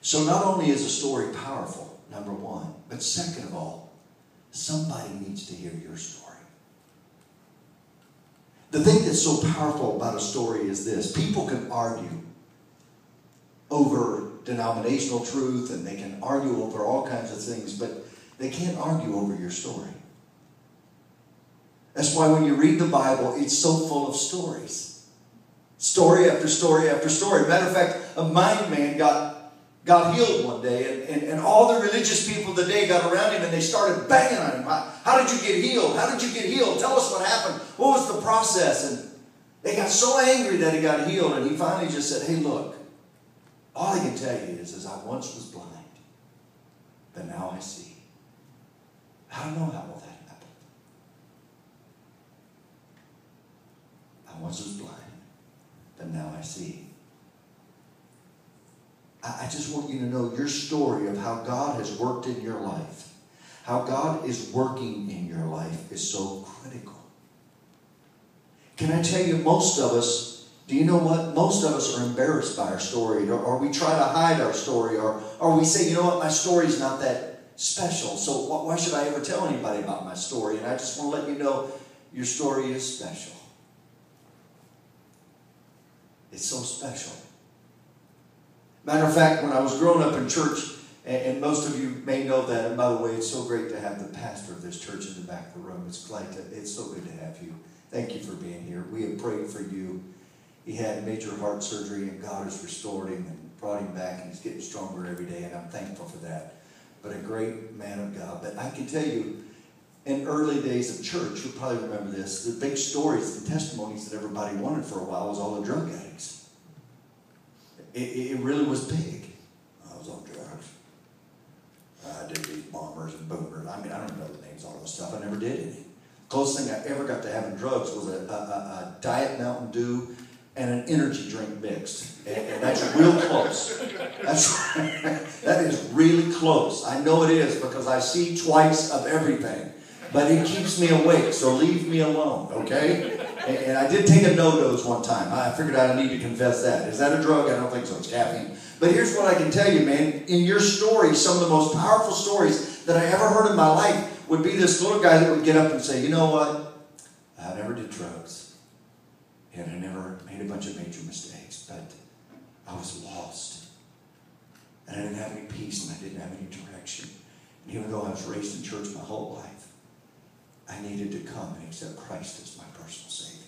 So not only is a story powerful, number one, but second of all, somebody needs to hear your story. The thing that's so powerful about a story is this. People can argue over denominational truth, and they can argue over all kinds of things, but they can't argue over your story. That's why when you read the Bible, it's so full of stories. Story after story after story. Matter of fact, a blind man got healed one day, and all the religious people of the day got around him and they started banging on him. How did you get healed? How did you get healed? Tell us what happened. What was the process? And they got so angry that he got healed, and he finally just said, hey, look, all I can tell you is I once was blind, but now I see. I don't know how all that happened. I once was blind, but now I see. I just want you to know your story of how God has worked in your life, how God is working in your life is so critical. Can I tell you, most of us, do you know what? Most of us are embarrassed by our story, or we try to hide our story, or we say, you know what, my story's not that special, so why should I ever tell anybody about my story? And I just want to let you know, your story is special. It's so special. Matter of fact, when I was growing up in church, and most of you may know that, and by the way, it's so great to have the pastor of this church in the back of the room. It's so good to have you. Thank you for being here. We have prayed for you. He had major heart surgery, and God has restored him and brought him back, and he's getting stronger every day, and I'm thankful for that. But a great man of God. But I can tell you, in early days of church, you'll probably remember this, the big stories, the testimonies that everybody wanted for a while was all the drug addicts. It really was big. I was on drugs. I did these bombers and boomers. I mean, I don't even know the names of all this stuff. I never did any. Closest thing I ever got to having drugs was a Diet Mountain Dew and an energy drink mixed. And that's real close. That's right. That is really close. I know it is because I see twice of everything. But it keeps me awake, so leave me alone, okay? And I did take a no-dose one time. I figured out I need to confess that. Is that a drug? I don't think so. It's caffeine. But here's what I can tell you, man. In your story, some of the most powerful stories that I ever heard in my life would be this little guy that would get up and say, you know what? I never did drugs. And I never made a bunch of major mistakes. But I was lost. And I didn't have any peace, and I didn't have any direction. And even though I was raised in church my whole life, I needed to come and accept Christ as my personal Savior.